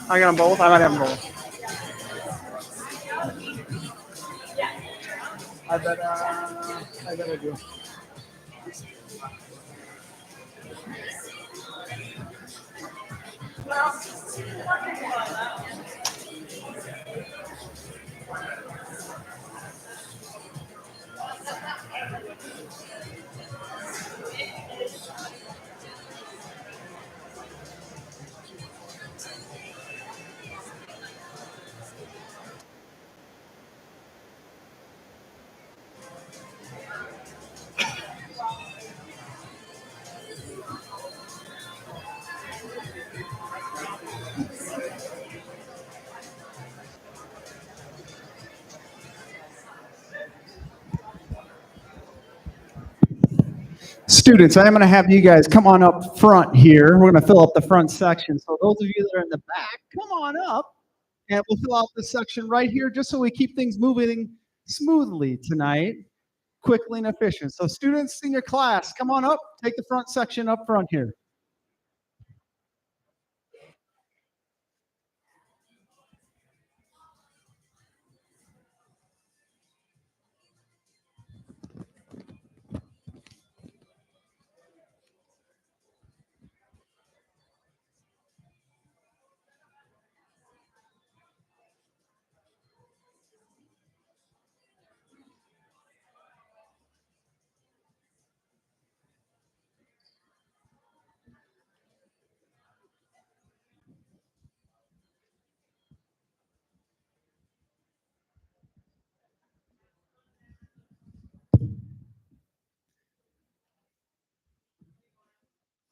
I got them both. I might have them both. I bet I do. Students, I'm going to have you guys come on up front here. We're going to fill up the front section. So those of you that are in the back, come on up, and we'll fill out this section right here just so we keep things moving smoothly tonight, quickly and efficient. So students in your class, come on up, take the front section up front here.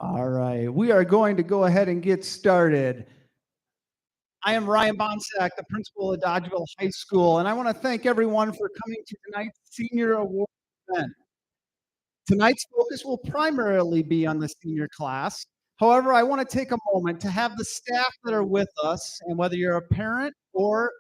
All right, we are going to go ahead and get started. I am Ryan Bonsack, the principal of Dodgeville High School, and I want to thank everyone for coming to tonight's Senior Award event. Tonight's focus will primarily be on the senior class. However, I want to take a moment to have the staff that are with us, and whether you're a parent or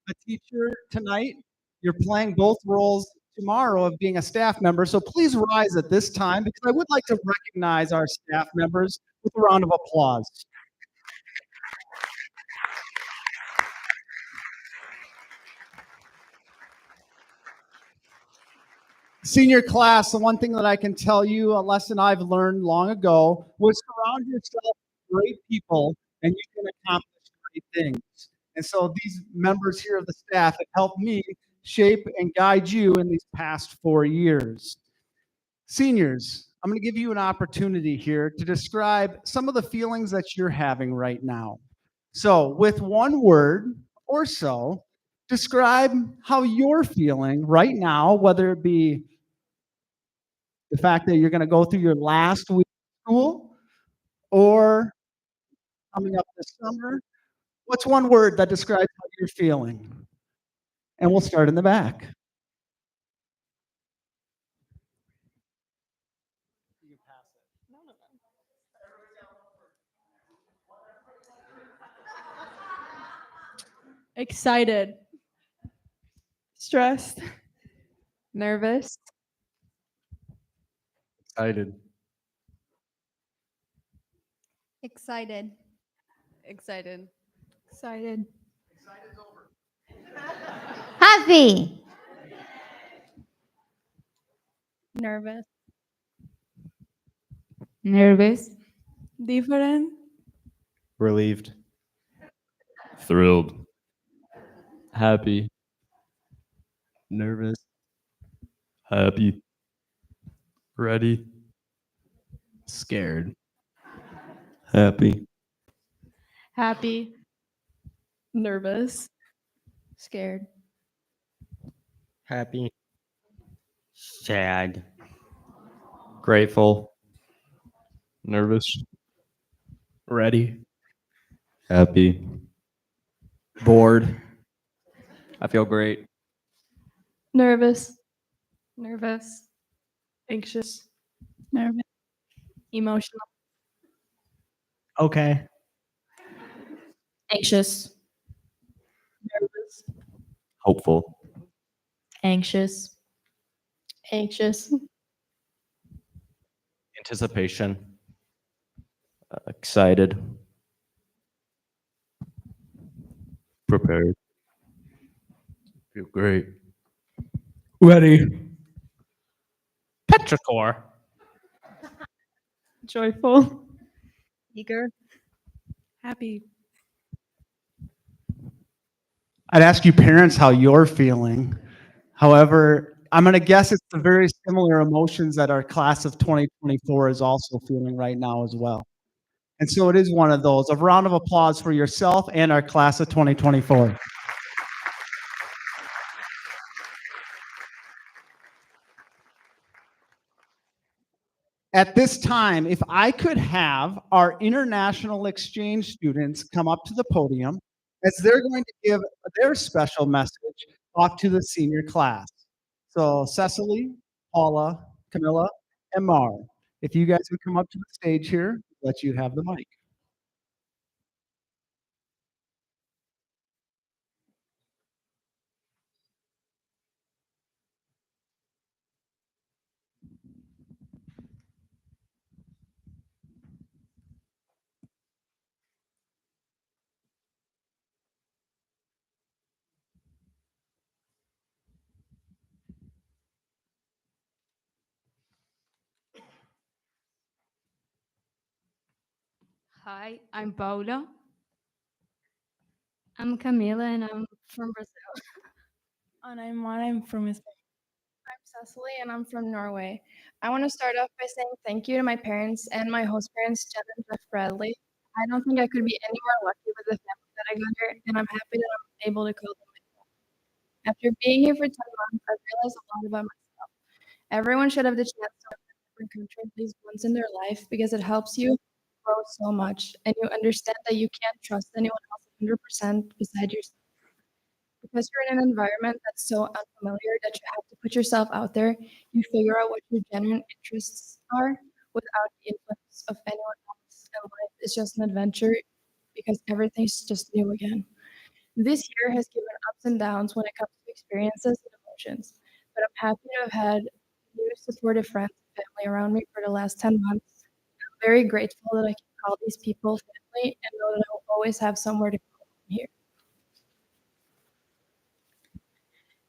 a teacher tonight, you're playing both roles tomorrow of being a staff member. So please rise at this time because I would like to recognize our staff members with a round of applause. Senior class, the one thing that I can tell you, a lesson I've learned long ago, was surround yourself with great people and you can accomplish great things. And so these members here of the staff have helped me shape and guide you in these past 4 years. Seniors, I'm going to give you an opportunity here to describe some of the feelings that you're having right now. So, with one word or so, describe how you're feeling right now, whether it be the fact that you're going to go through your last week of school or coming up this summer. What's one word that describes how you're feeling? And we'll start in the back. Excited, stressed, nervous, Excited. Excited. excited, Excited. Happy. Nervous. Nervous. different, Relieved. Thrilled. Happy. Nervous. Happy. Ready. Scared. Happy. happy, nervous, Scared. Happy. Sad. Grateful. Nervous. Ready. Happy. Bored. I feel great. nervous, Nervous. anxious, Nervous. emotional, Okay. Anxious. nervous, Hopeful. Anxious. anxious, Anticipation. Excited. Prepared. Feel great. Ready. Petrichor. joyful, Eager. happy, I'd ask you parents how you're feeling. However, I'm going to guess it's the very similar emotions that our class of 2024 is also feeling right now as well. And so it is one of those. A round of applause for yourself and our class of 2024. At this time, if I could have our international exchange students come up to the podium as they're going to give their special message off to the senior class. So Cecily, Paula, Camilla, and Mar, if you guys would come up to the stage here, let you have the mic. Hi, I'm Paula. I'm Camila and I'm from Brazil. and I'm from Spain. I'm Cecily and I'm from Norway. I want to start off by saying thank you to my parents and my host parents, Jen and Jeff Bradley. I don't think I could be any more lucky with the family that I got here, and I'm happy that I'm able to call them my home. After being here for 10 months, I've realized a lot about myself. Everyone should have the chance to live in a different country at least once in their life because it helps you grow so much, and you understand that you can't trust anyone else 100% beside yourself. Because you're in an environment that's so unfamiliar that you have to put yourself out there, you figure out what your genuine interests are without the influence of anyone else and life is just an adventure because everything's just new again. This year has given ups and downs when it comes to experiences and emotions, but I'm happy to have had new supportive friends and family around me for the last 10 months. I'm very grateful that I can call these people family and know that I will always have somewhere to go from here.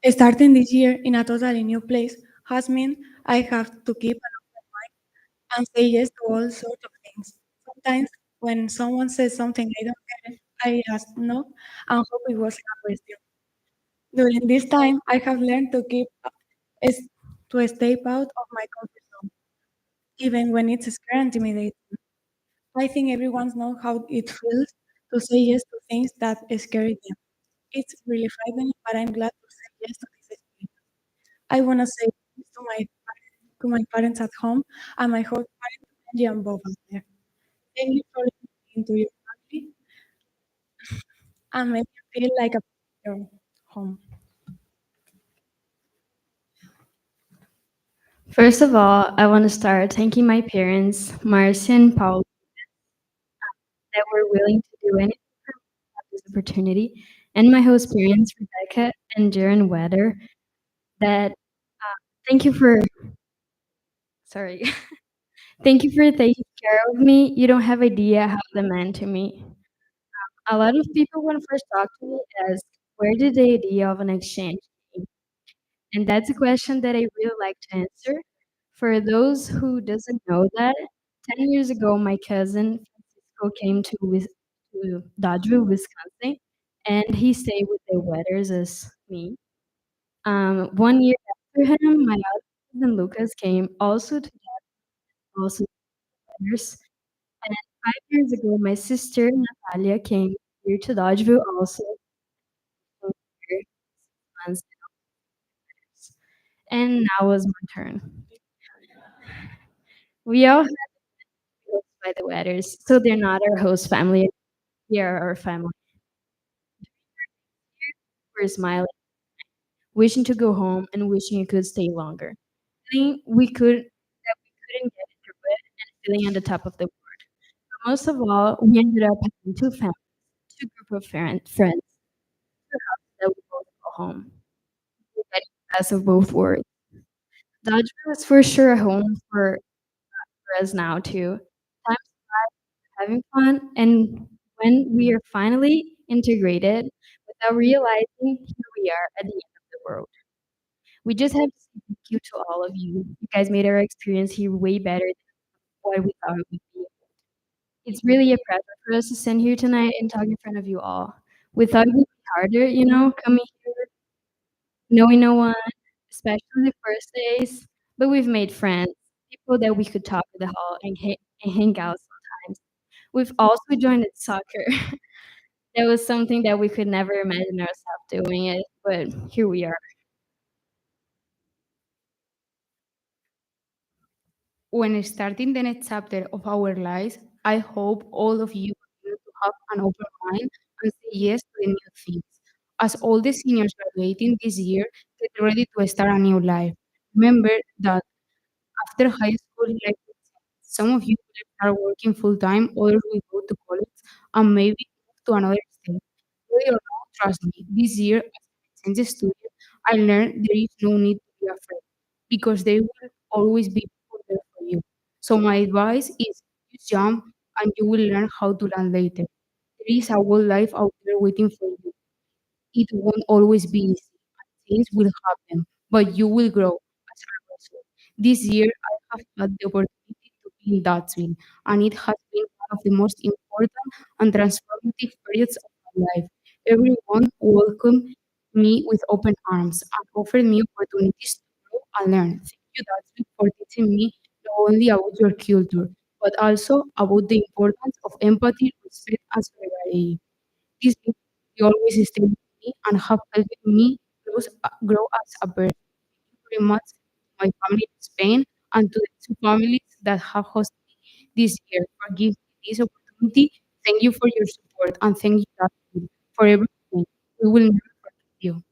Starting this year in a totally new place has meant I have to keep an open mind and say yes to all sorts of things. Sometimes when someone says something I don't get, I ask no and hope it wasn't a question. During this time, I have learned to is to step out of my comfort zone, even when it's scary and intimidating. I think everyone knows how it feels to say yes to things that scare them. It's really frightening, but I'm glad to say yes to this experience. I want to say yes to my parents at home and my whole parents, Angie and Bob out there. Thank you for letting me into your family and make me feel like a part of your home. First of all, I want to start thanking my parents, Marcia and Paul, that were willing to do anything for me to have this opportunity, and my host parents, Rebecca and Jaron Weather, that thank you for, sorry, thank you for taking care of me. You don't have idea how they meant to me. A lot of people when first talk to me ask, where did the idea of an exchange came? And that's a question that I really like to answer. For those who doesn't know that, 10 years ago, my cousin Francisco came to Dodgeville, Wisconsin, and he stayed with the Weathers as me. 1 year after him, my other cousin Lucas came also to also to Weathers. And 5 years ago, my sister Natalia came here to Dodgeville also for 6 months. And now was my turn. We all had built by the Weathers, so they're not our host family. They are our family. We're smiling, wishing to go home and wishing it could stay longer. Feeling we couldn't get through it and feeling on the top of the world. But most of all, we ended up having two families, two group of friends that we both call home. We're getting the best of both worlds. Dodger is for sure a home for us now too. Times having fun, and when we are finally integrated, without realizing, here we are at the end of the world. We just have to say thank you to all of you. You guys made our experience here way better than what we thought it would be. It's really a pleasure for us to stand here tonight and talk in front of you all. We thought it would be harder, coming here, knowing no one, especially the first days, but we've made friends, people that we could talk in the hall and hang out sometimes. We've also joined in soccer. That was something that we could never imagine ourselves doing it, but here we are. When starting the next chapter of our lives, I hope all of you continue to have an open mind and say yes to the new things. As all the seniors graduating this year, get ready to start a new life. Remember that after high school, like some of you will start working full time, others will go to college, and maybe move to another state. Whether or not, trust me, this year, as an exchange student, I learned there is no need to be afraid because there will always be people there for you. So my advice is just jump and you will learn how to land later. There is a whole life out there waiting for you. It won't always be easy. Things will happen, but you will grow as a person. This year, I have had the opportunity to be in Datsville, and it has been one of the most important and transformative periods of my life. Everyone welcomed me with open arms and offered me opportunities to grow and learn. Thank you, Datsville, for teaching me not only about your culture, but also about the importance of empathy, respect, and solidarity. These people will always stay with me and have helped me grow as a person. Thank you very much to my family in Spain and to the two families that have hosted me this year for giving me this opportunity. Thank you for your support and thank you Daphne, for everything. We will never forget you.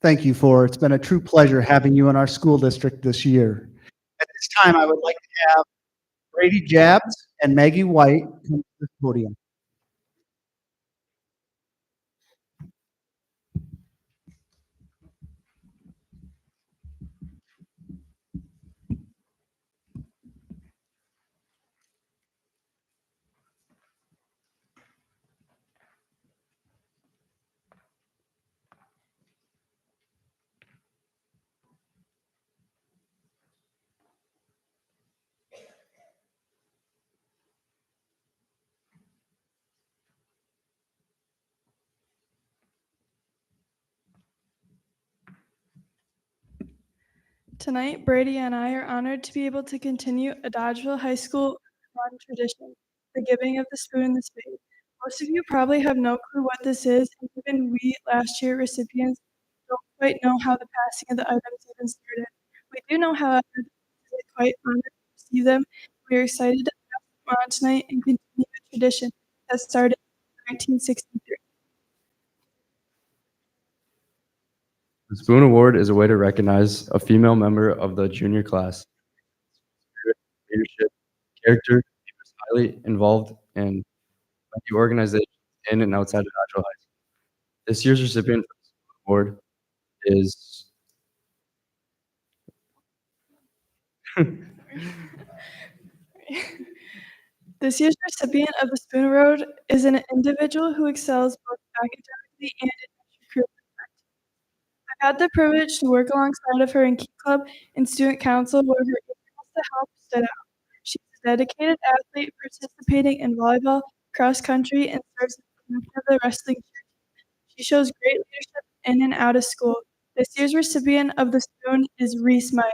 Thank you for. It's been a true pleasure having you in our school district this year. At this time, I would like to have Brady Jabs and Maggie White come to the podium. Tonight, Brady and I are honored to be able to continue a Dodgeville High School run tradition, the giving of the spoon and the spade. Most of you probably have no clue what this is, and even we last year recipients don't quite know how the passing of the items even started. We do know, however, that we are quite honored to receive them. We are excited to pass them on tonight and continue the tradition that started in 1963. The Spoon Award is a way to recognize a female member of the junior class. Leadership, character, she was highly involved in the organization in and outside of Nashville High School. This year's recipient for the Spoon Award is This year's recipient of the Spoon Award is an individual who excels both academically and in extracurricular. I've had the privilege to work alongside of her in Key Club and Student Council, where her eagerness to help stood out. She's a dedicated athlete participating in volleyball, cross country, and serves as the captain of the wrestling team. She shows great leadership in and out of school. This year's recipient of the Spoon is Reese Meyer.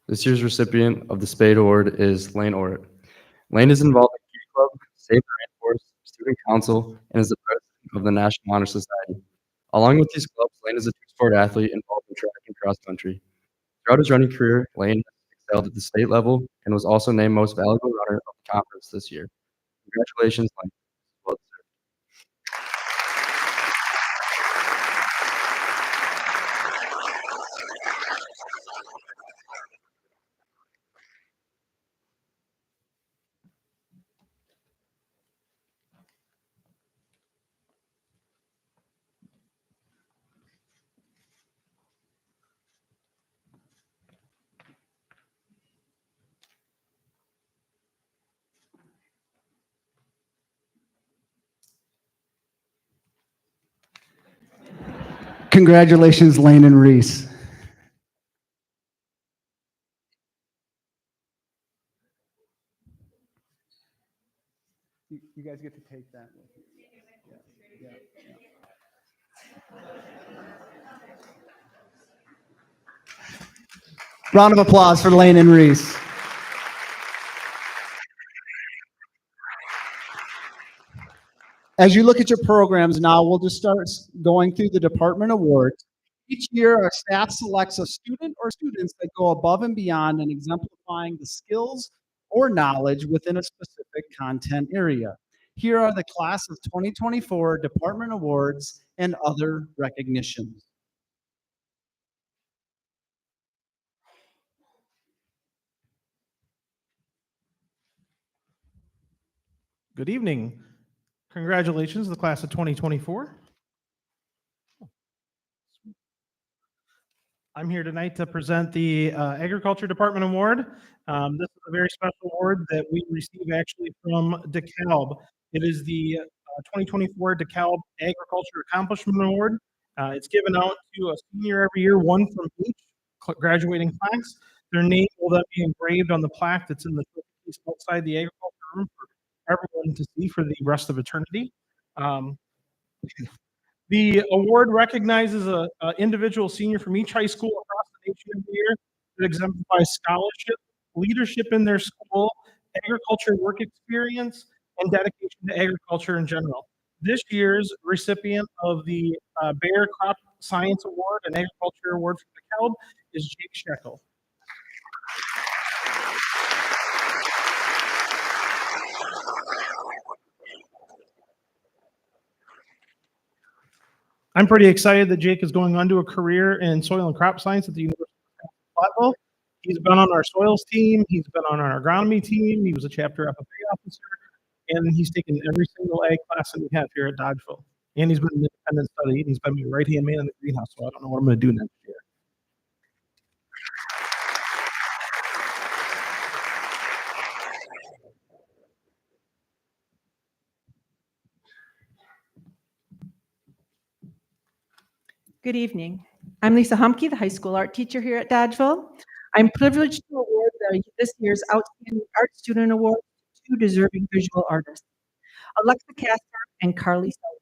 This year's recipient of the Spade Award is Lane Orritt. Lane is involved in Key Club, Save the Rainforest, Student Council, and is the president of the National Honor Society. Along with these clubs, Lane is a two-sport athlete involved in track and cross country. Throughout his running career, Lane excelled at the state level and was also named Most Valuable Runner of the conference this year. Congratulations, Lane. Well deserved. Congratulations, Lane and Reese. You guys get to take that with you. Round of applause for Lane and Reese. As you look at your programs now, we'll just start going through the department awards. Each year, our staff selects a student or students that go above and beyond in exemplifying the skills or knowledge within a specific content area. Here are the class of 2024 department awards and other recognitions. Good evening. Congratulations, the class of 2024. I'm here tonight to present the Agriculture Department Award. This is a very special award that we receive actually from DeKalb. It is the 2024 DeKalb Agriculture Accomplishment Award. It's given out to a senior every year, one from each graduating class. Their name will then be engraved on the plaque that's in the piece outside the agriculture room for everyone to see for the rest of eternity. The award recognizes an individual senior from each high school across the nation every year that exemplifies scholarship, leadership in their school, agriculture work experience, and dedication to agriculture in general. This year's recipient of the Bayer Crop Science Award and Agriculture Award from DeKalb is Jake Shekel. I'm pretty excited that Jake is going on to a career in soil and crop science at the University of Platteville. He's been on our soils team, he's been on our agronomy team, he was a chapter FFA officer, and he's taken every single ag class that we have here at Dodgeville. And he's been an independent study, and he's been my right-hand man in the greenhouse, so I don't know what I'm gonna do next year. Good evening. I'm Lisa Humke, the high school art teacher here at Dodgeville. I'm privileged to award this year's Outstanding Art Student Award to two deserving visual artists, Alexa Casper and Carly Sullivan.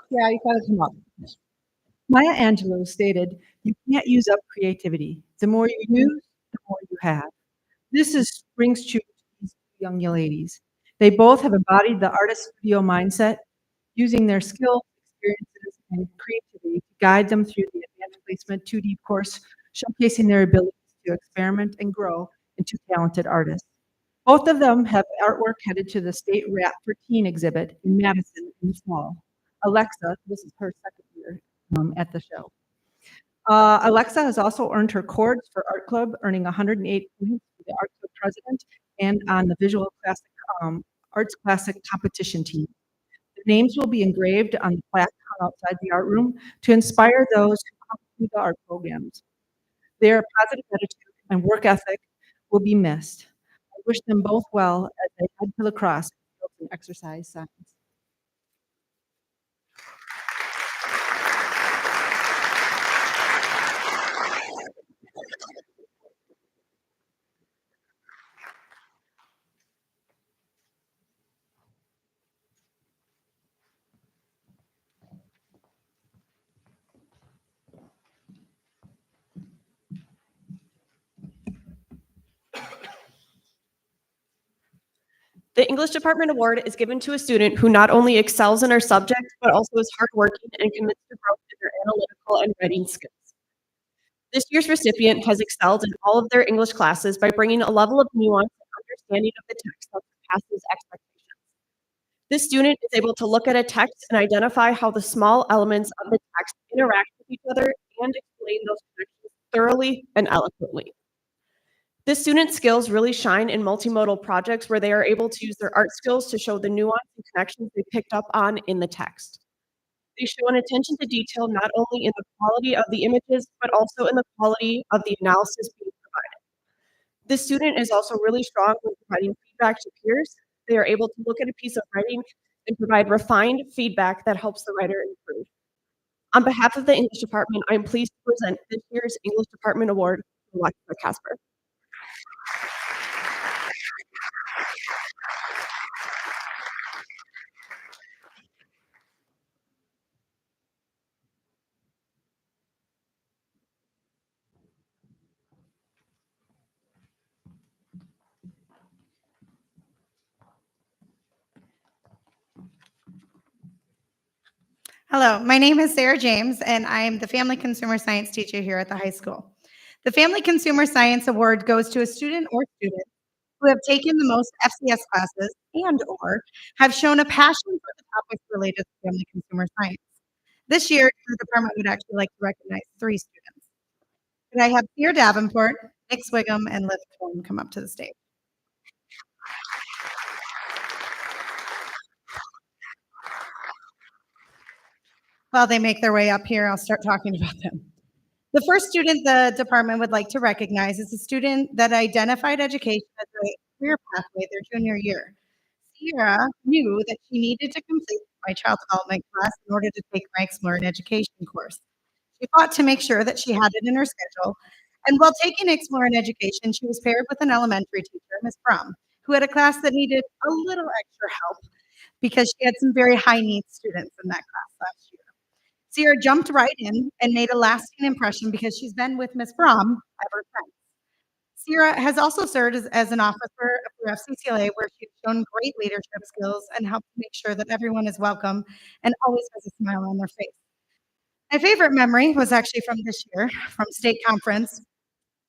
Yeah, you gotta come up. Maya Angelou stated, "You can't use up creativity. The more you use, the more you have." Rings true to these young ladies. They both have embodied the artist studio mindset, using their skills, experiences, and creativity to guide them through the advanced placement 2D course, showcasing their abilities to experiment and grow into talented artists. Both of them have artwork headed to the State Rap for Teen exhibit in Madison in the fall. Alexa, this is her second year at the show. Alexa has also earned her cords for Art Club, earning 108 points for the Art Club president and on the Visual Classic Arts Classic competition team. The names will be engraved on the plaque hung outside the art room to inspire those who come through the art programs. Their positive attitude and work ethic will be missed. I wish them both well as they head to lacrosse and exercise science. The English Department Award is given to a student who not only excels in her subject, but also is hardworking and commits to growth in their analytical and writing skills. This year's recipient has excelled in all of their English classes by bringing a level of nuance and understanding of the text that surpasses expectations. This student is able to look at a text and identify how the small elements of the text interact with each other and explain those connections thoroughly and eloquently. This student's skills really shine in multimodal projects where they are able to use their art skills to show the nuance and connections they picked up on in the text. They show an attention to detail not only in the quality of the images, but also in the quality of the analysis being provided. This student is also really strong when providing feedback to peers. They are able to look at a piece of writing and provide refined feedback that helps the writer improve. On behalf of the English department, I am pleased to present this year's English Department Award to Alexa Casper. Hello, my name is Sarah James, and I am the Family Consumer Science teacher here at the high school. The Family Consumer Science Award goes to a student or students who have taken the most FCS classes and/or have shown a passion for the topics related to family consumer science. This year, the department would actually like to recognize 3 students. Could I have Pierre Davenport, Nick Swigum, and Liv Thorne come up to the stage? While they make their way up here, I'll start talking about them. The first student the department would like to recognize is a student that identified education as a career pathway their junior year. Sierra knew that she needed to complete my child development class in order to take my Explore in Education course. She fought to make sure that she had it in her schedule, and while taking Explore in Education, she was paired with an elementary teacher, Ms. Brum, who had a class that needed a little extra help because she had some very high needs students in that class last year. Sierra jumped right in and made a lasting impression because she's been with Ms. Brom ever since. Sierra has also served as an officer for FCCLA, where she's shown great leadership skills and helped make sure that everyone is welcome and always has a smile on their face. My favorite memory was actually from this year, from state conference,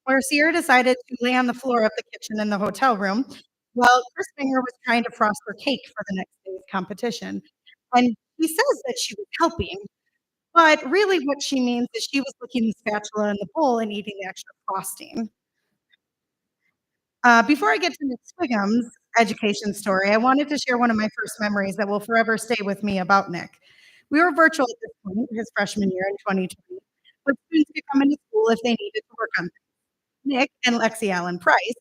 where Sierra decided to lay on the floor of the kitchen in the hotel room while Chris Finger was trying to frost her cake for the next day's competition. And he says that she was helping, but really what she means is she was licking the spatula in the bowl and eating the extra frosting. Before I get to Nick Swigham's education story, I wanted to share one of my first memories that will forever stay with me about Nick. We were virtual at this point, his freshman year in 2020, but students could come into school if they needed to work on things. Nick and Lexi Allen Price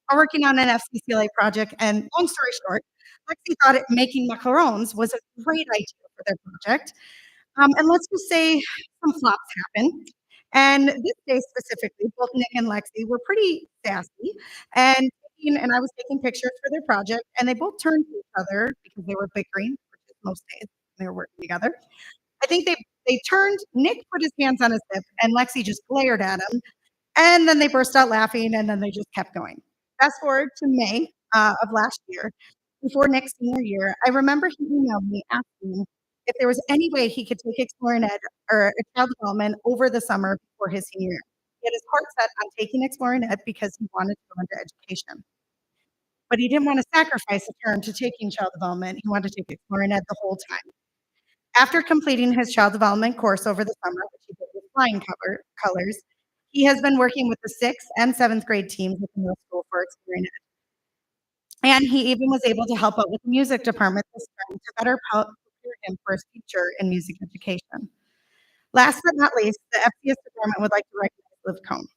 are working on an FCCLA project, and long story short, Lexi thought making macarons was a great idea for their project. And let's just say some flops happened. And this day specifically, both Nick and Lexi were pretty sassy, and I was taking pictures for their project, and they both turned to each other because they were bickering, which is most days when they were working together. I think they turned. Nick put his hands on his hip, and Lexi just glared at him, and then they burst out laughing, and then they just kept going. Fast forward to May of last year, before Nick's senior year, I remember he emailed me asking if there was any way he could take Exploring Ed or child development over the summer before his senior year. He had his heart set on taking Exploring Ed because he wanted to go into education. But he didn't want to sacrifice a term to taking child development. He wanted to take Exploring Ed the whole time. After completing his child development course over the summer, which he did with flying colors, he has been working with the 6th and 7th grade teams at the middle school for Exploring Ed. And he even was able to help out with the music department this spring to better prepare him for his future in music education. Last but not least, the FCS department would like to recognize Liv Cohn.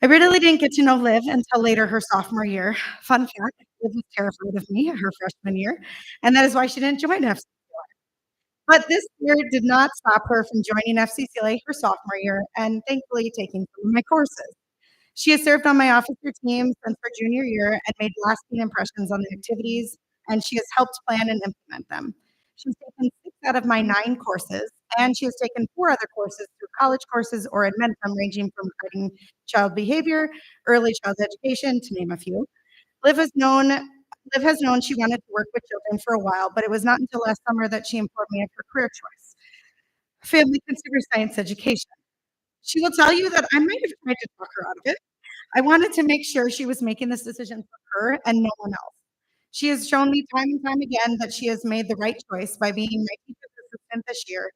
I really didn't get to know Liv until later her sophomore year. Fun fact, Liv was terrified of me her freshman year, and that is why she didn't join FCCLA. But this year did not stop her from joining FCCLA her sophomore year and thankfully taking some of my courses. She has served on my officer team since her junior year and made lasting impressions on the activities, and she has helped plan and implement them. She's taken 6 out of my 9 courses, and she has taken 4 other courses through college courses or Admentum, ranging from guiding child behavior, early child education, to name a few. Liv has known she wanted to work with children for a while, but it was not until last summer that she informed me of her career choice. Family consider science education. She will tell you that I might have tried to talk her out of it. I wanted to make sure she was making this decision for her and no one else. She has shown me time and time again that she has made the right choice by being my teacher's assistant this year,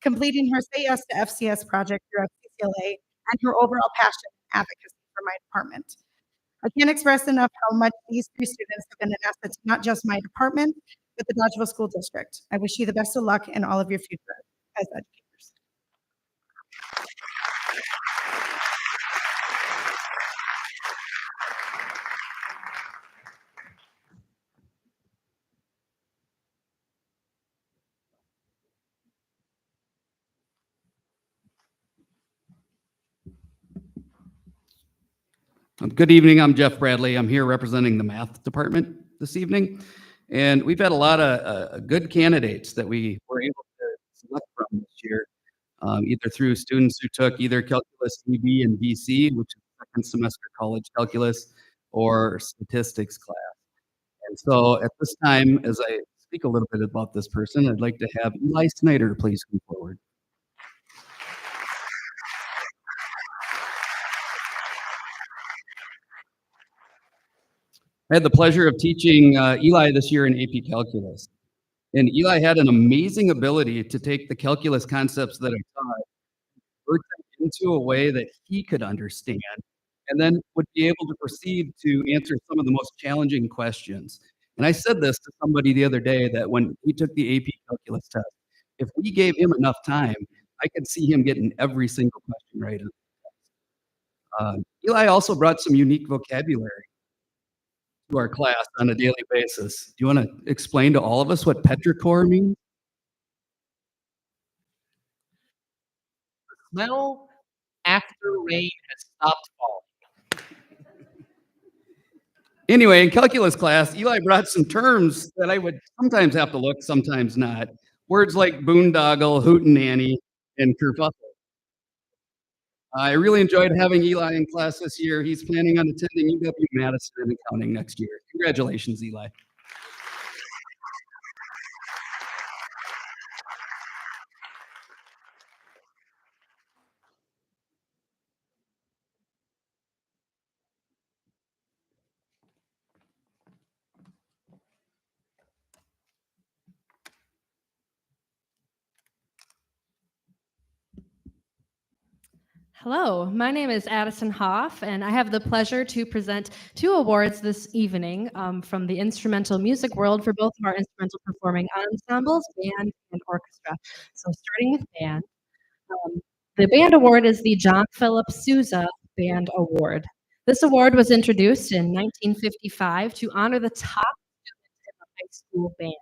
completing her Say Yes to FCS project through FCCLA, and her overall passion and advocacy for my department. I can't express enough how much these 3 students have been an asset to not just my department, but the Dodgeville School District. I wish you the best of luck in all of your future as educators. Good evening. I'm Jeff Bradley. I'm here representing the math department this evening. And we've had a lot of good candidates that we were able to select from this year, either through students who took either Calculus EB and BC, which is second semester college calculus, or statistics class. And so at this time, as I speak a little bit about this person, I'd like to have Eli Snyder please come forward. I had the pleasure of teaching Eli this year in AP Calculus. And Eli had an amazing ability to take the calculus concepts that I taught, work them into a way that he could understand, and then would be able to proceed to answer some of the most challenging questions. And I said this to somebody the other day, that when he took the AP Calculus test, if we gave him enough time, I could see him getting every single question right on the test. Eli also brought some unique vocabulary to our class on a daily basis. Do you want to explain to all of us what petrichor means? The smell after rain has stopped falling. Anyway, in calculus class, Eli brought some terms that I would sometimes have to look, sometimes not. Words like boondoggle, hootenanny, and kerfuffle. I really enjoyed having Eli in class this year. He's planning on attending UW-Madison and accounting next year. Congratulations, Eli. Hello, my name is Addison Hoff, and I have the pleasure to present 2 awards this evening from the instrumental music world for both of our instrumental performing ensembles, band and orchestra. So starting with band, the band award is the John Philip Sousa Band Award. This award was introduced in 1955 to honor the top students in the high school band.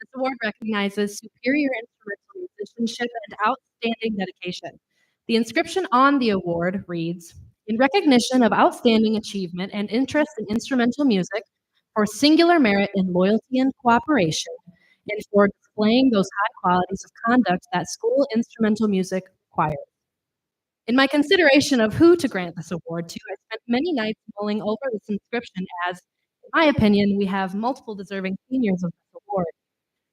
This award recognizes superior instrumental musicianship and outstanding dedication. The inscription on the award reads, "In recognition of outstanding achievement and interest in instrumental music, for singular merit in loyalty and cooperation, and for displaying those high qualities of conduct that school instrumental music requires." In my consideration of who to grant this award to, I spent many nights mulling over this inscription as, in my opinion, we have multiple deserving seniors of this award.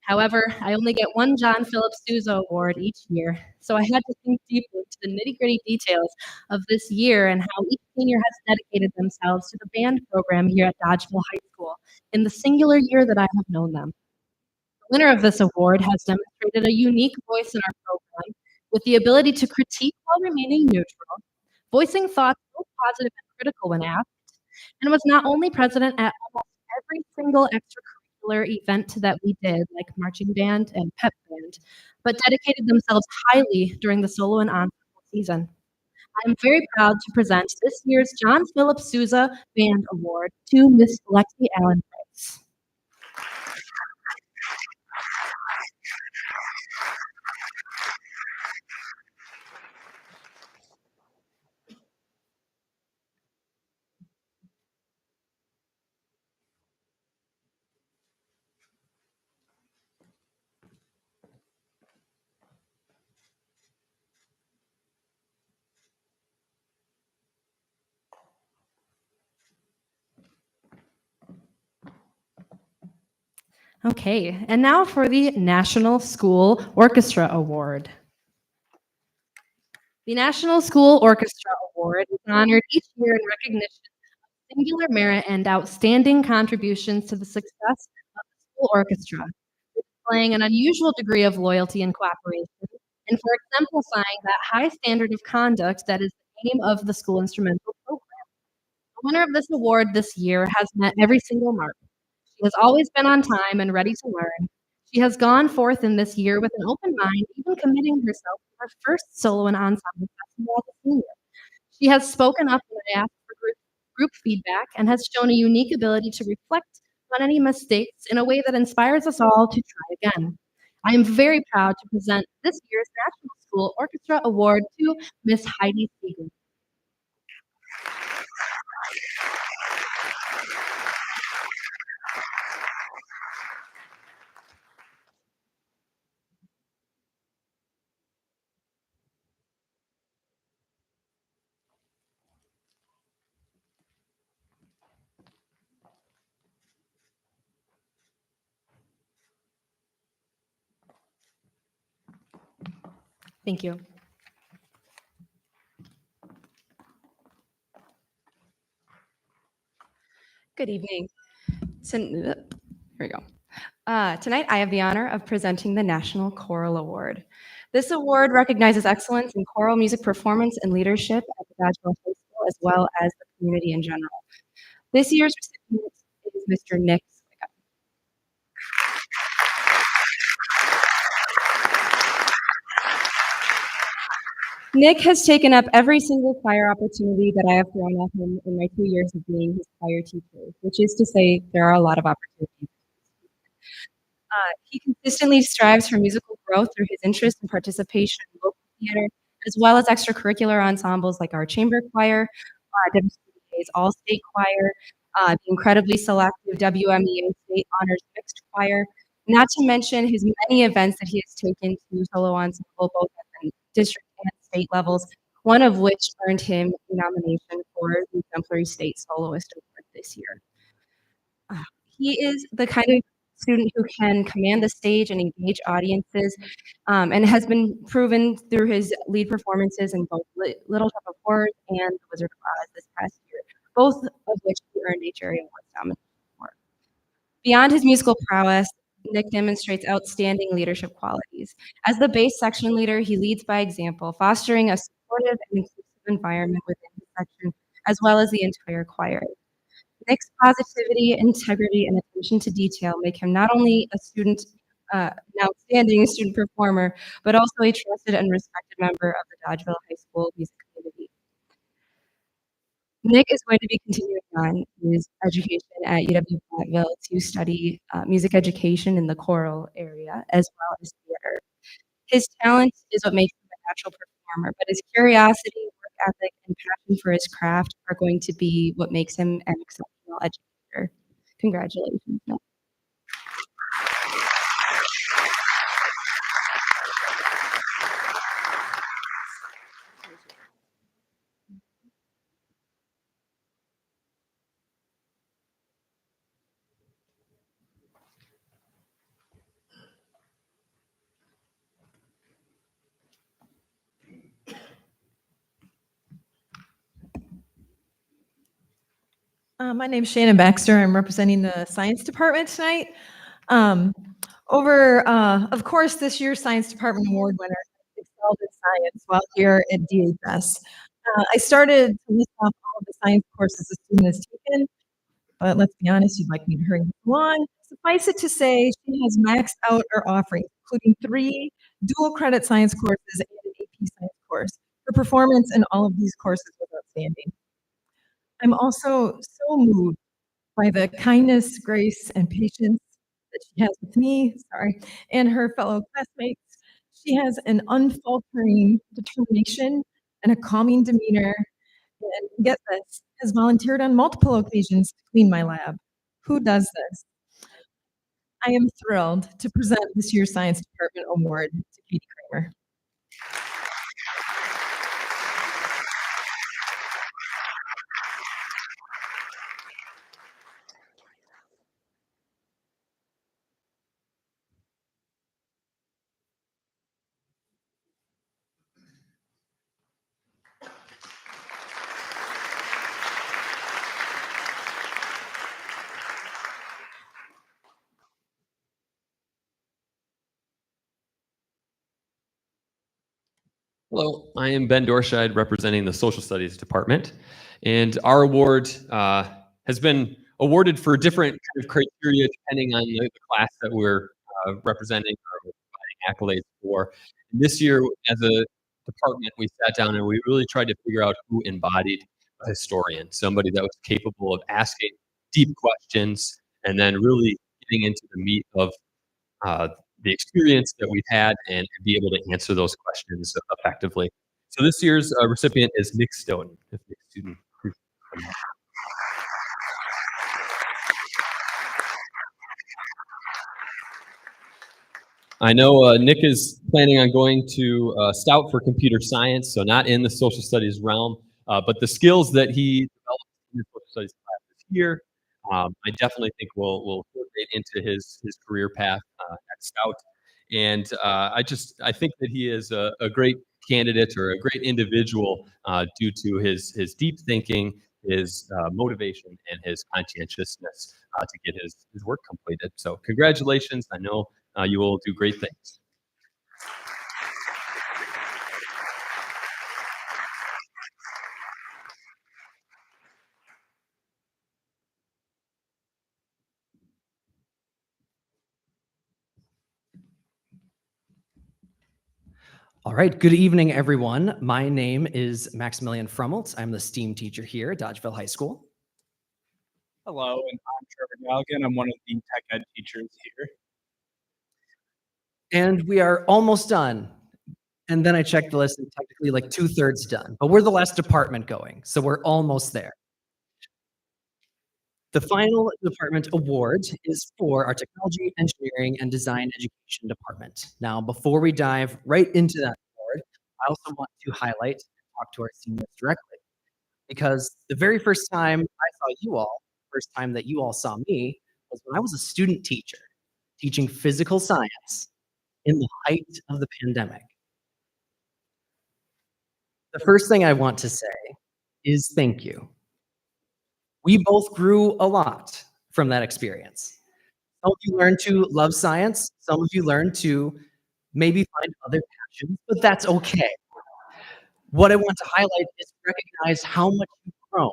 However, I only get one John Philip Sousa Award each year, so I had to think deeply into the nitty-gritty details of this year and how each senior has dedicated themselves to the band program here at Dodgeville High School in the singular year that I have known them. The winner of this award has demonstrated a unique voice in our program with the ability to critique while remaining neutral, voicing thoughts both positive and critical when asked, and was not only present at almost every single extracurricular event that we did, like marching band and pep band, but dedicated themselves highly during the solo and ensemble season. I'm very proud to present this year's John Philip Sousa Band Award to Miss Lexi Allen Price. Okay, and now for the National School Orchestra Award. The National School Orchestra Award is honored each year in recognition of singular merit and outstanding contributions to the success of the school orchestra, displaying an unusual degree of loyalty and cooperation, and for exemplifying that high standard of conduct that is the aim of the school instrumental program. The winner of this award this year has met every single mark. She has always been on time and ready to learn. She has gone forth in this year with an open mind, even committing herself to her first solo and ensemble festival as a senior. She has spoken up when I asked for group feedback and has shown a unique ability to reflect on any mistakes in a way that inspires us all to try again. I am very proud to present this year's National School Orchestra Award to Miss Heidi Seeger. Thank you. Good evening. Here we go. Tonight, I have the honor of presenting the National Choral Award. This award recognizes excellence in choral music performance and leadership at the Dodgeville High School, as well as the community in general. This year's recipient is Mr. Nick Sliga. Nick has taken up every single choir opportunity that I have thrown at him in my 2 years of being his choir teacher, which is to say there are a lot of opportunities. He consistently strives for musical growth through his interest and participation in local theater, as well as extracurricular ensembles like our chamber choir, WCA's all-state choir, the incredibly selective WMEA State Honors Mixed Choir, not to mention his many events that he has taken to solo ensemble both at the district and state levels, one of which earned him a nomination for the Exemplary State Soloist Award this year. He is the kind of student who can command the stage and engage audiences, and has been proven through his lead performances in both Little Shop of Horrors and The Wizard of Oz this past year, both of which he earned a Jerry Awards nomination for. Beyond his musical prowess, Nick demonstrates outstanding leadership qualities. As the bass section leader, he leads by example, fostering a supportive and inclusive environment within his section, as well as the entire choir. Nick's positivity, integrity, and attention to detail make him not only an outstanding student performer, but also a trusted and respected member of the Dodgeville High School music community. Nick is going to be continuing on his education at UW-Platteville to study music education in the choral area, as well as theater. His talent is what makes him a natural performer, but his curiosity, work ethic, and passion for his craft are going to be what makes him an exceptional educator. Congratulations, Nick. My name is Shannon Baxter. I'm representing the science department tonight. Of course, this year's science department award winner excelled in science while here at DHS. I started to list off all of the science courses the student has taken, but let's be honest, you'd like me to hurry along. Suffice it to say, she has maxed out her offerings, including 3 dual credit science courses and an AP science course. Her performance in all of these courses was outstanding. I'm also so moved by the kindness, grace, and patience that she has with me, and her fellow classmates. She has an unfaltering determination and a calming demeanor, and get this, has volunteered on multiple occasions to clean my lab. Who does this? I am thrilled to present this year's Science Department Award to Katie Kramer. Hello, I am Ben Dorscheid representing the Social Studies Department, and our award has been awarded for different kind of criteria depending on the class that we're representing or providing accolades for. And this year, as a department, we sat down and we really tried to figure out who embodied a historian, somebody that was capable of asking deep questions and then really getting into the meat of the experience that we've had and be able to answer those questions effectively. So this year's recipient is Nick Stoughton. If Nick student, please come up. I know Nick is planning on going to Stout for computer science, so not in the social studies realm, but the skills that he developed in the social studies class this year, I definitely think will fit into his career path at Stout. And I think that he is a great candidate or a great individual due to his deep thinking, his motivation, and his conscientiousness to get his work completed. So congratulations. I know you will do great things. All right, good evening, everyone. My name is Maximilian Frummeltz. I'm the STEAM teacher here at Dodgeville High School. Hello, and I'm Trevor Galligan. I'm one of the tech ed teachers here. And we are almost done. And then I checked the list and technically like 2/3 done, but we're the last department going, so we're almost there. The final department award is for our Technology, Engineering, and Design Education department. Now, before we dive right into that award, I also want to highlight and talk to our seniors directly. Because the very first time I saw you all, first time that you all saw me, was when I was a student teacher teaching physical science in the height of the pandemic. The first thing I want to say is thank you. We both grew a lot from that experience. Some of you learned to love science, some of you learned to maybe find other passions, but that's okay. What I want to highlight is recognize how much you've grown.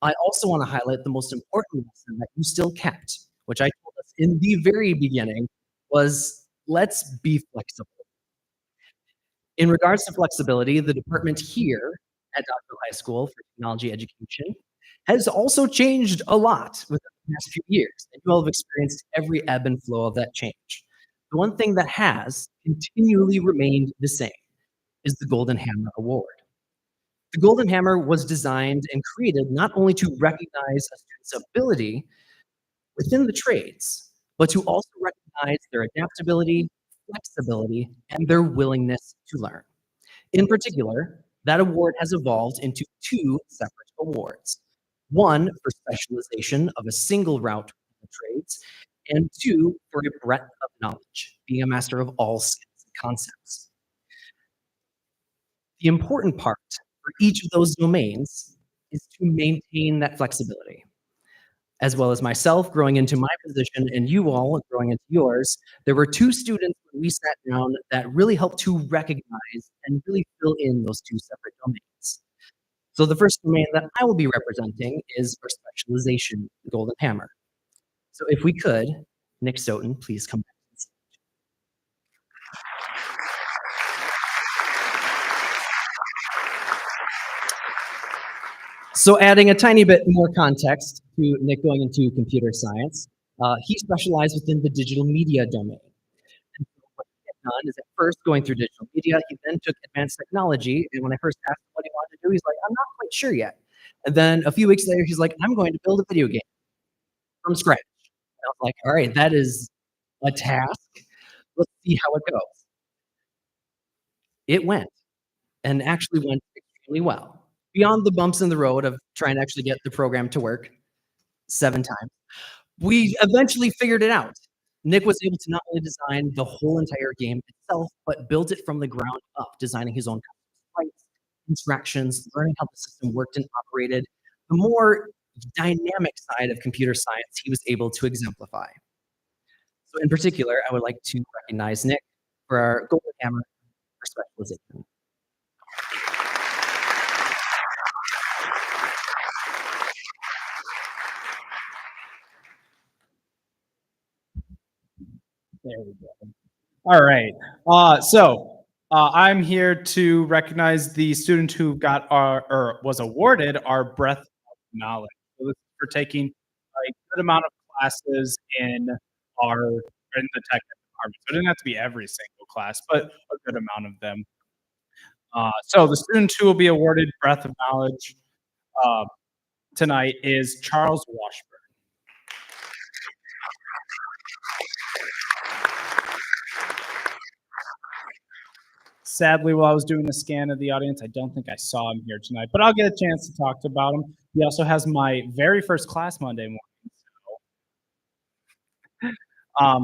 I also want to highlight the most important lesson that you still kept, which I told us in the very beginning, was let's be flexible. In regards to flexibility, the department here at Dockville High School for Technology Education has also changed a lot within the past few years, and you all have experienced every ebb and flow of that change. The one thing that has continually remained the same is the Golden Hammer Award. The Golden Hammer was designed and created not only to recognize a student's ability within the trades, but to also recognize their adaptability, flexibility, and their willingness to learn. In particular, that award has evolved into two separate awards. One for specialization of a single route in the trades, and two for a breadth of knowledge, being a master of all skills and concepts. The important part for each of those domains is to maintain that flexibility. As well as myself growing into my position and you all growing into yours, there were two students when we sat down that really helped to recognize and really fill in those two separate domains. So the first domain that I will be representing is our specialization, Golden Hammer. So if we could, Nick Stoughton, please come back. So adding a tiny bit more context to Nick going into computer science, he specialized within the digital media domain. And so what he had done is at first going through digital media, he then took advanced technology. And when I first asked him what he wanted to do, he's like, I'm not quite sure yet. And then a few weeks later, he's like, I'm going to build a video game from scratch. And I was like, all right, that is a task. Let's see how it goes. It went, and actually went extremely well. Beyond the bumps in the road of trying to actually get the program to work 7 times, we eventually figured it out. Nick was able to not only design the whole entire game itself, but build it from the ground up, designing his own sprites, interactions, learning how the system worked and operated. The more dynamic side of computer science he was able to exemplify. So in particular, I would like to recognize Nick for our Golden Hammer for specialization. There we go. All right. I'm here to recognize the student who got was awarded our breadth of knowledge. So this is for taking a good amount of classes in the tech department. So it didn't have to be every single class, but a good amount of them. So the student who will be awarded breadth of knowledge tonight is Charles Washburn. Sadly, while I was doing a scan of the audience, I don't think I saw him here tonight, but I'll get a chance to talk about him. He also has my very first class Monday morning.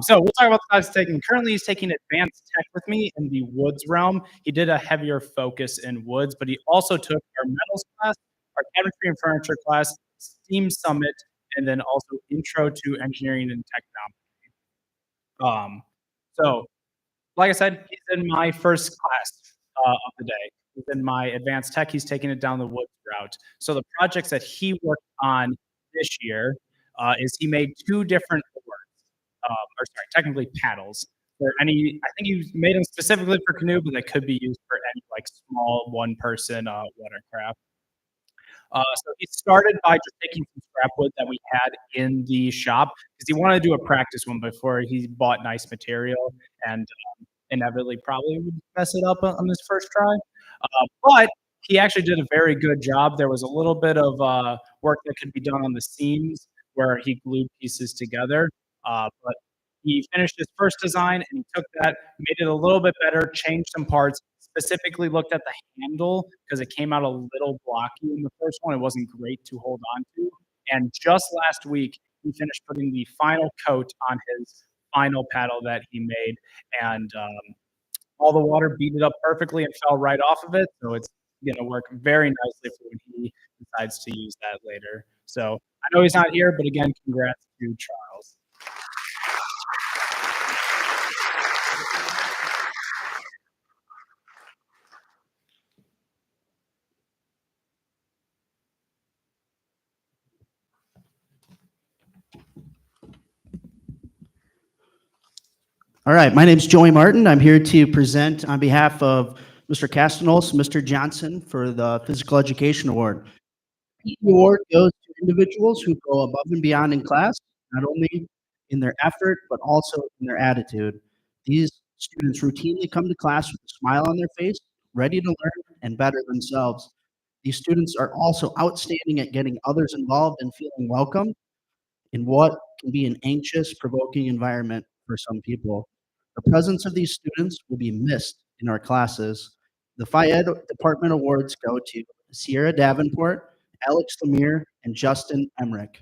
So we'll talk about the class he's taking. Currently, he's taking advanced tech with me in the woods realm. He did a heavier focus in woods, but he also took our metals class, our chemistry and furniture class, STEAM Summit, and then also Intro to Engineering and Technology. So like I said, he's in my first class of the day. He's in my advanced tech. He's taking it down the woods route. So the projects that he worked on this year is he made 2 different oars, technically paddles. For I think he made them specifically for canoe, but they could be used for any like small one-person watercraft. So he started by just taking some scrap wood that we had in the shop because he wanted to do a practice one before he bought nice material and inevitably probably would mess it up on this first try. But he actually did a very good job. There was a little bit of work that could be done on the seams where he glued pieces together. But he finished his first design and he took that, made it a little bit better, changed some parts, specifically looked at the handle because it came out a little blocky in the first one. It wasn't great to hold on to. And just last week, he finished putting the final coat on his final paddle that he made. And all the water beat it up perfectly and fell right off of it. So it's going to work very nicely for when he decides to use that later. So I know he's not here, but again, congrats to Charles. All right, my name's Joey Martin. I'm here to present on behalf of Mr. Castanos, Mr. Johnson for the Physical Education Award. The award goes to individuals who go above and beyond in class, not only in their effort, but also in their attitude. These students routinely come to class with a smile on their face, ready to learn and better themselves. These students are also outstanding at getting others involved and feeling welcome in what can be an anxious, provoking environment for some people. The presence of these students will be missed in our classes. The Phi Ed Department Awards go to Sierra Davenport, Alex Lemire, and Justin Emmerich.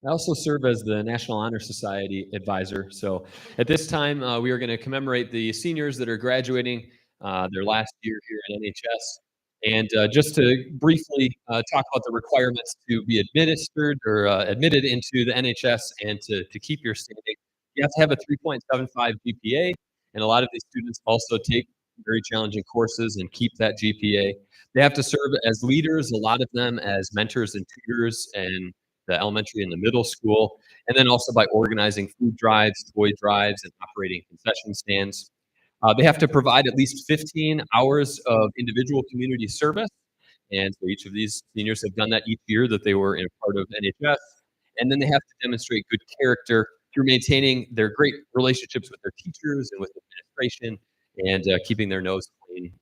I also serve as the National Honor Society advisor. So at this time, we are going to commemorate the seniors that are graduating their last year here at NHS. And just to briefly talk about the requirements to be administered or admitted into the NHS and to keep your standing, you have to have a 3.75 GPA. And a lot of these students also take very challenging courses and keep that GPA. They have to serve as leaders, a lot of them as mentors and tutors and the elementary and the middle school, and then also by organizing food drives, toy drives, and operating concession stands. They have to provide at least 15 hours of individual community service, and so each of these seniors have done that each year that they were in part of NHS, and then they have to demonstrate good character through maintaining their great relationships with their teachers and with administration, and keeping their nose clean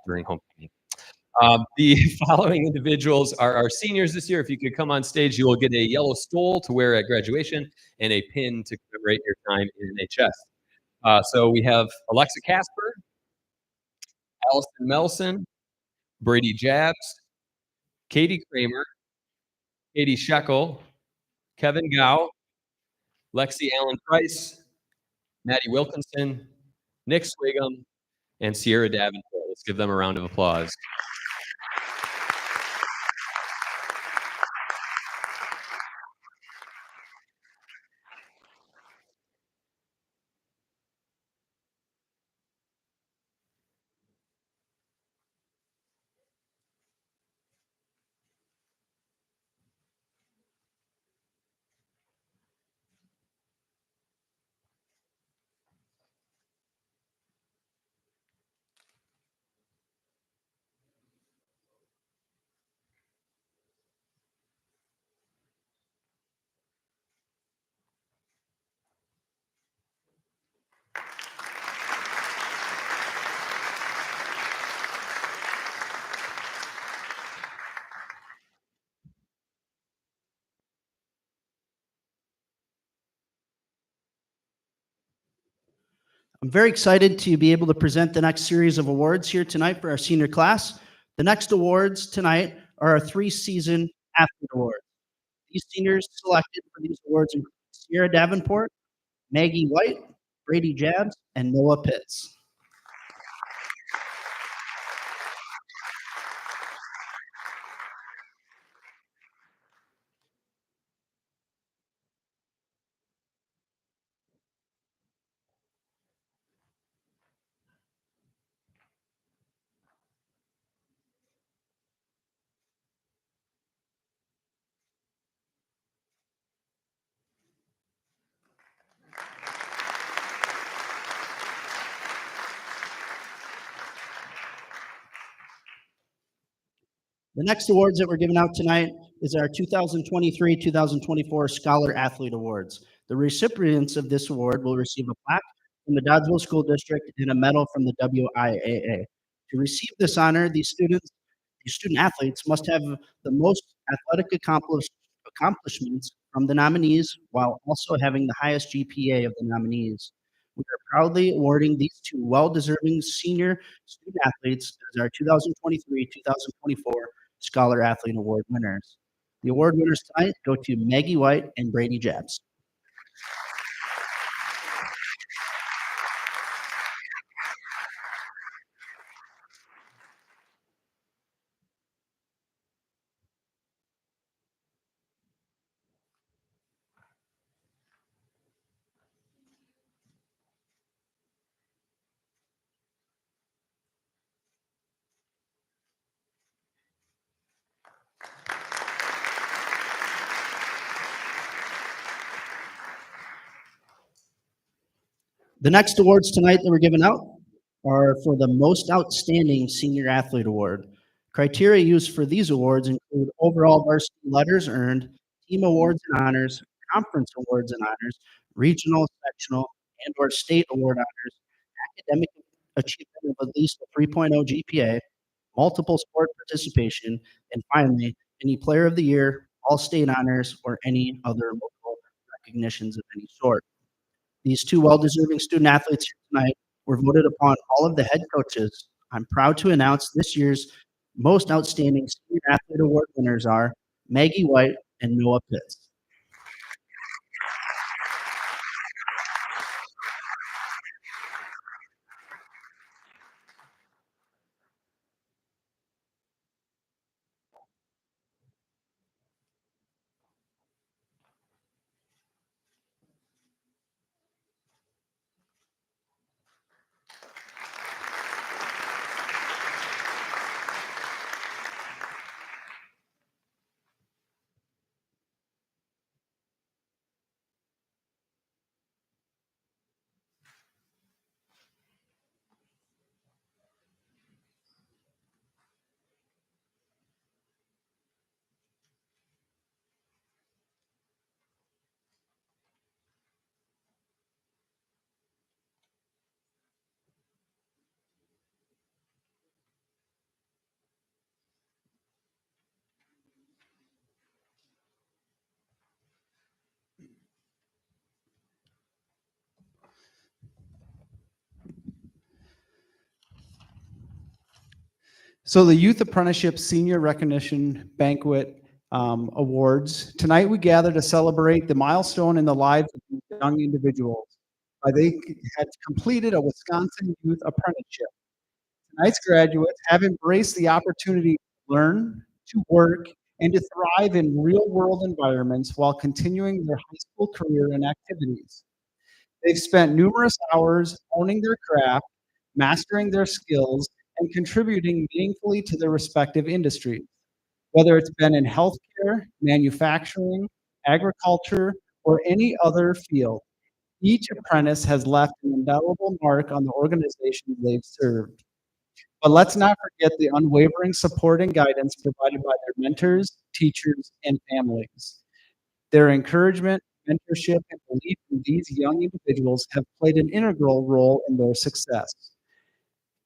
during homecoming. The following individuals are our seniors this year. If you could come on stage, you will get a yellow stole to wear at graduation and a pin to commemorate your time in NHS. So we have Alexa Casper, Allison Melson, Brady Jabs, Katie Kramer, Katie Shekel, Kevin Gow, Lexi Allen Price, Maddie Wilkinson, Nick Swigum, and Sierra Davenport. Let's give them a round of applause. I'm very excited to be able to present the next series of awards here tonight for our senior class. The next awards tonight are our 3-season athlete awards. These seniors selected for these awards include Sierra Davenport, Maggie White, Brady Jabs, and Noah Pitts. The next awards that we're giving out tonight is our 2023-2024 Scholar Athlete Awards. The recipients of this award will receive a plaque from the Doddsville School District and a medal from the WIAA. To receive this honor, these student athletes must have the most athletic accomplishments from the nominees while also having the highest GPA of the nominees. We are proudly awarding these two well-deserving senior student athletes as our 2023-2024 Scholar Athlete Award winners. The award winners tonight go to Maggie White and Brady Jabs. The next awards tonight that we're giving out are for the Most Outstanding Senior Athlete Award. Criteria used for these awards include overall varsity letters earned, team awards and honors, conference awards and honors, regional, sectional, and/or state award honors, academic achievement of at least a 3.0 GPA, multiple sport participation, and finally, any Player of the Year, All-State honors, or any other local recognitions of any sort. These two well-deserving student athletes here tonight were voted upon all of the head coaches. I'm proud to announce this year's Most Outstanding Senior Athlete Award winners are Maggie White and Noah Pitts. So the Youth Apprenticeship Senior Recognition Banquet Awards. Tonight we gather to celebrate the milestone in the lives of these young individuals. They had completed a Wisconsin Youth Apprenticeship. Tonight's graduates have embraced the opportunity to learn, to work, and to thrive in real-world environments while continuing their high school career and activities. They've spent numerous hours honing their craft, mastering their skills, and contributing meaningfully to their respective industries. Whether it's been in healthcare, manufacturing, agriculture, or any other field, each apprentice has left an indelible mark on the organizations they've served. But let's not forget the unwavering support and guidance provided by their mentors, teachers, and families. Their encouragement, mentorship, and belief in these young individuals have played an integral role in their success.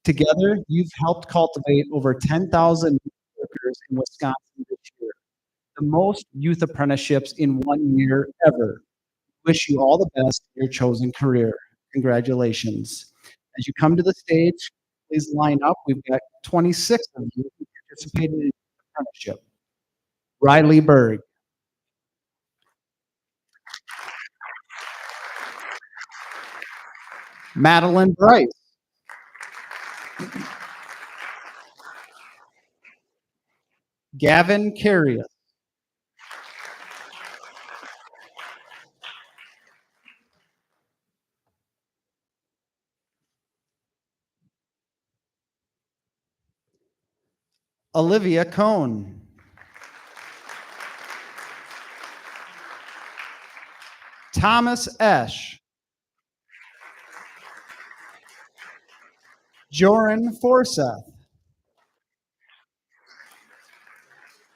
Together, you've helped cultivate over 10,000 workers in Wisconsin this year, the most youth apprenticeships in 1 year ever. Wish you all the best in your chosen career. Congratulations. As you come to the stage, please line up. We've got 26 of you who participated in the apprenticeship. Riley Berg. Madeline Bryce. Gavin Carius. Olivia Cohn. Thomas Esch. Joran Forseth.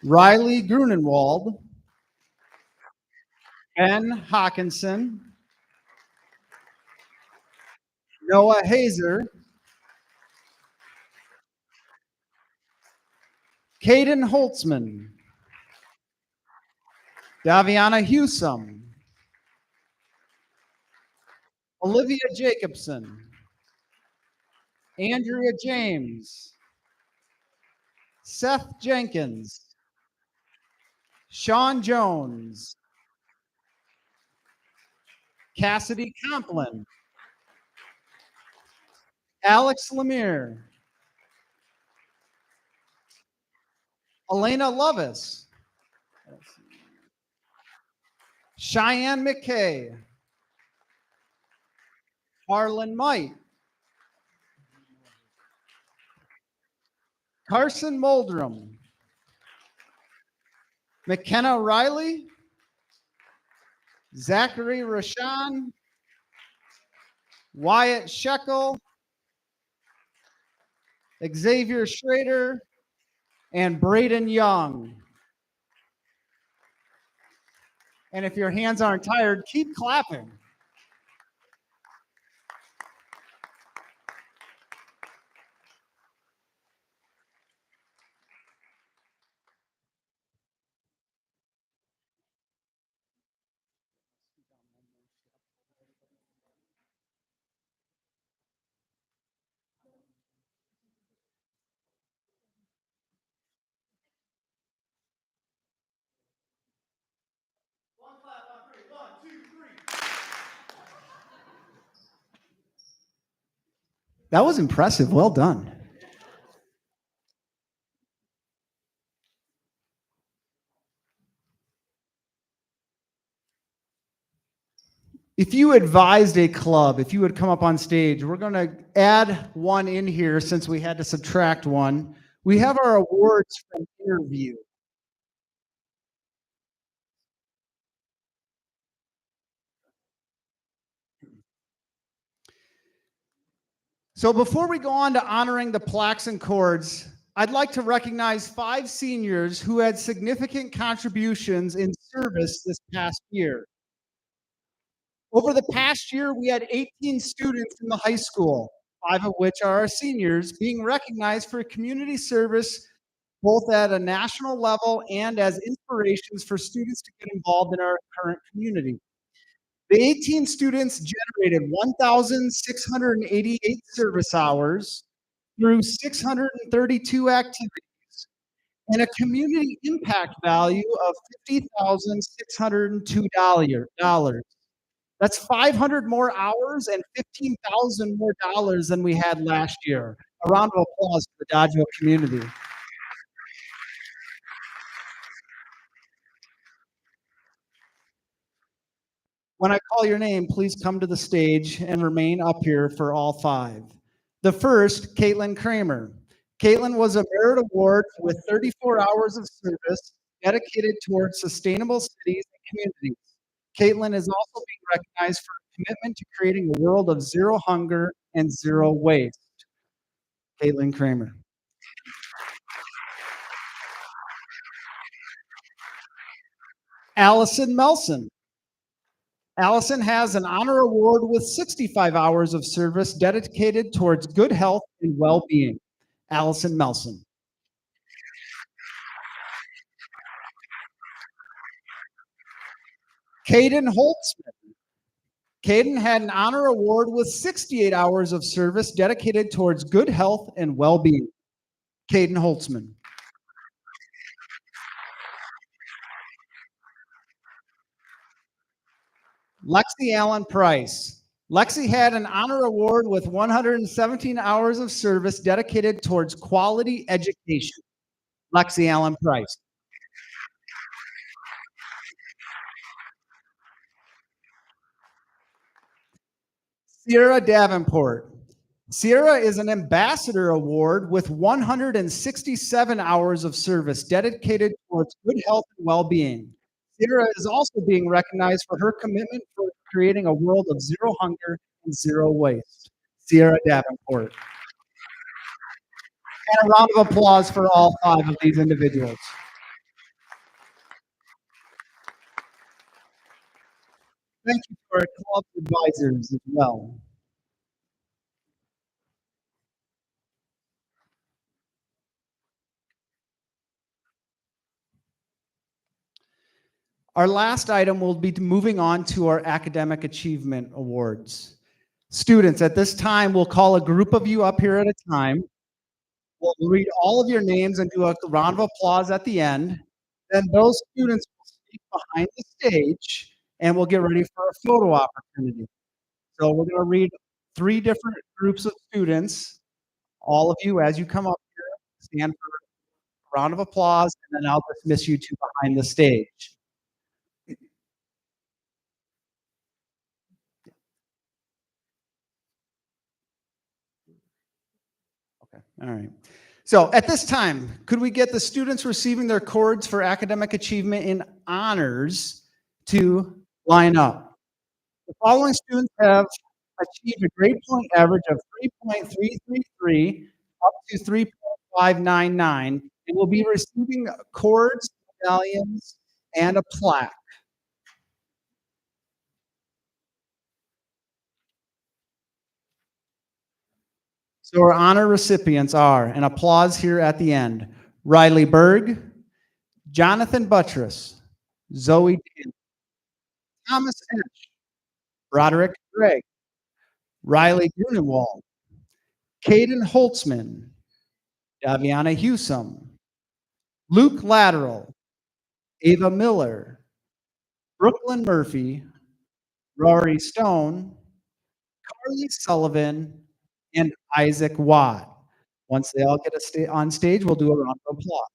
Riley Grunenwald, Ben Hawkinson, Noah Hazer, Caden Holtzman, Daviana Hewsome, Olivia Jacobson, Andrea James, Seth Jenkins, Sean Jones, Cassidy Complin, Alex Lemire, Elena Lovis, Cheyenne McKay, Harlan Might, Carson Moldrum, McKenna Riley, Zachary Rashan, Wyatt Shekel, Xavier Schrader, and Braden Young. And if your hands aren't tired, keep clapping. That was impressive. Well done. If you advised a club, if you would come up on stage, we're going to add one in here since we had to subtract one. We have our awards from interview. So before we go on to honoring the plaques and cords, I'd like to recognize 5 seniors who had significant contributions in service this past year. Over the past year, we had 18 students in the high school, 5 of which are our seniors, being recognized for community service both at a national level and as inspirations for students to get involved in our current community. The 18 students generated 1,688 service hours through 632 activities and a community impact value of $50,602. That's 500 more hours and $15,000 more than we had last year. A round of applause for the Dodgeville community. When I call your name, please come to the stage and remain up here for all 5. The first, Caitlin Kramer. Caitlin was a Merit Award with 34 hours of service dedicated towards sustainable cities and communities. Caitlin is also being recognized for her commitment to creating a world of zero hunger and zero waste. Caitlin Kramer. Allison Melson. Allison has an honor award with 65 hours of service dedicated towards good health and well-being. Allison Melson. Caden Holtzman. Caden had an honor award with 68 hours of service dedicated towards good health and well-being. Caden Holtzman. Lexi Allen Price. Lexi had an honor award with 117 hours of service dedicated towards quality education. Lexi Allen Price. Sierra Davenport. Sierra is an ambassador award with 167 hours of service dedicated towards good health and well-being. Sierra is also being recognized for her commitment for creating a world of zero hunger and zero waste. Sierra Davenport. And a round of applause for all 5 of these individuals. Thank you to our club advisors as well. Our last item will be moving on to our academic achievement awards. Students, at this time, we'll call a group of you up here at a time. We'll read all of your names and do a round of applause at the end. Then those students will speak behind the stage and we'll get ready for a photo opportunity. So we're going to read 3 different groups of students. All of you, as you come up here, stand for a round of applause, and then I'll dismiss you to behind the stage. All right. So at this time, could we get the students receiving their cords for academic achievement in honors to line up? The following students have achieved a grade point average of 3.333 up to 3.599 and will be receiving cords, medallions, and a plaque. So our honor recipients are, and applause here at the end, Riley Berg, Jonathan Buttress, Zoe Dan, Thomas Etch, Broderick Gregg, Riley Grunewald, Caden Holtzman, Daviana Hewsome, Luke Lateral, Ava Miller, Brooklyn Murphy, Rory Stone, Carly Sullivan, and Isaac Watt. Once they all get on stage, we'll do a round of applause.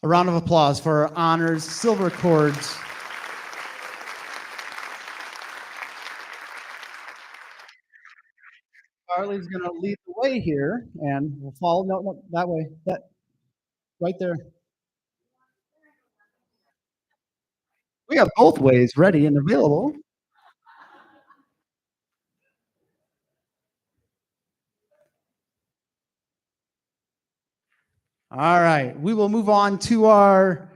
A round of applause for our honors silver cords. Carly's going to lead the way here, and we'll follow. No, that way. That right there. We have both ways ready and available. All right, we will move on to our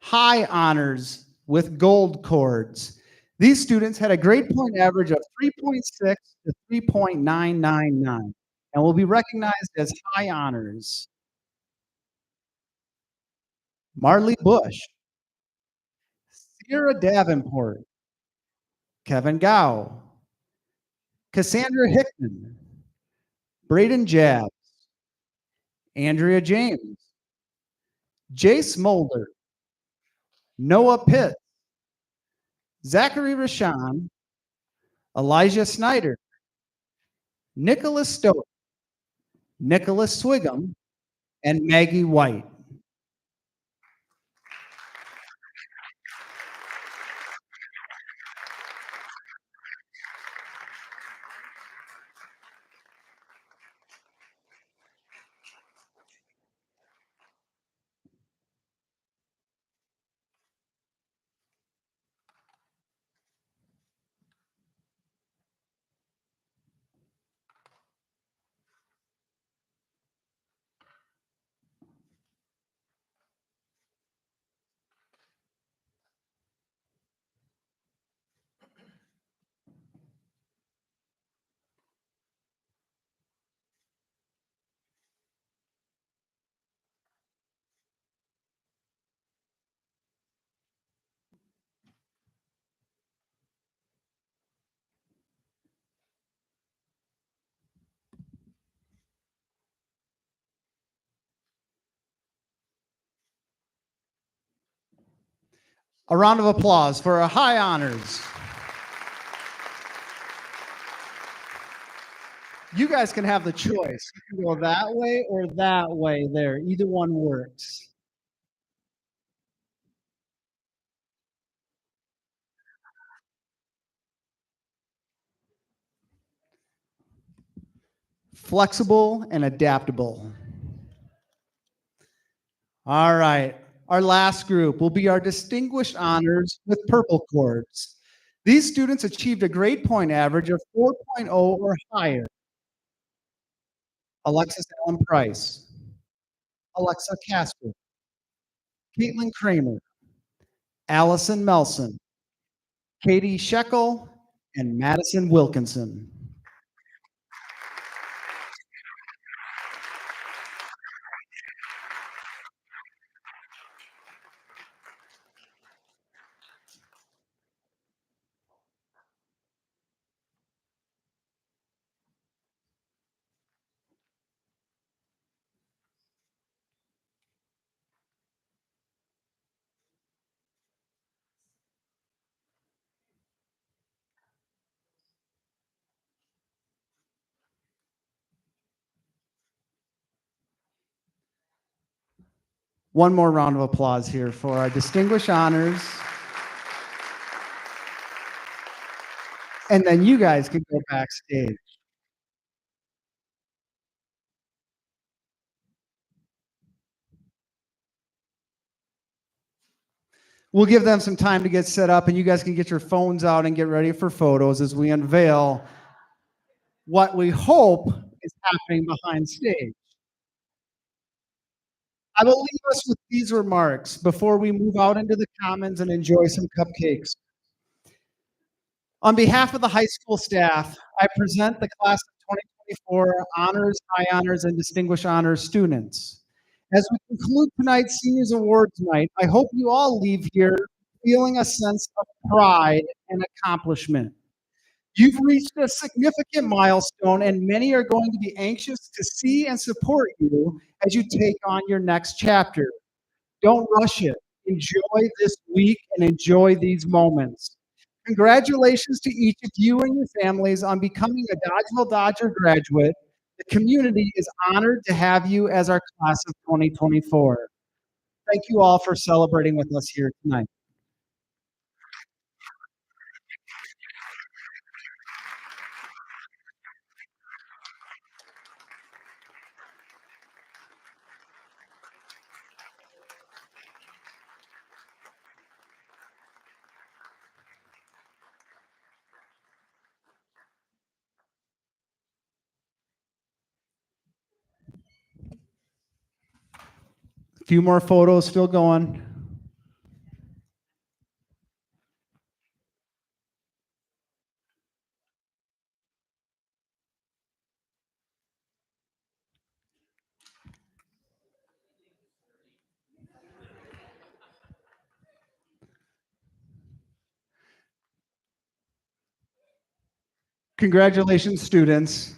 high honors with gold cords. These students had a grade point average of 3.6 to 3.999 and will be recognized as high honors. Marley Bush, Sierra Davenport, Kevin Gow, Cassandra Hickman, Braden Jabs, Andrea James, Jace Mulder, Noah Pitt, Zachary Rashan, Elijah Snyder, Nicholas Stoke, Nicholas Swigum, and Maggie White. A round of applause for our high honors. You guys can have the choice. You can go that way or that way there. Either one works. Flexible and adaptable. All right. Our last group will be our distinguished honors with purple cords. These students achieved a grade point average of 4.0 or higher. Alexis Allen Price, Alexa Casper, Caitlin Kramer, Allison Melson, Katie Shekel, and Madison Wilkinson. One more round of applause here for our distinguished honors. And then you guys can go backstage. We'll give them some time to get set up, and you guys can get your phones out and get ready for photos as we unveil what we hope is happening behind stage. I will leave us with these remarks before we move out into the commons and enjoy some cupcakes. On behalf of the high school staff, I present the class of 2024 honors, high honors, and distinguished honors students. As we conclude tonight's Seniors Awards night, I hope you all leave here feeling a sense of pride and accomplishment. You've reached a significant milestone, and many are going to be anxious to see and support you as you take on your next chapter. Don't rush it. Enjoy this week and enjoy these moments. Congratulations to each of you and your families on becoming a Dodgeville Dodger graduate. The community is honored to have you as our class of 2024. Thank you all for celebrating with us here tonight. A few more photos still going. Congratulations, students.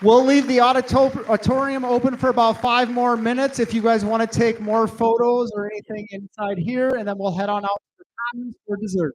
We'll leave the auditorium open for about 5 more minutes if you guys want to take more photos or anything inside here, and then we'll head on out to the commons for dessert.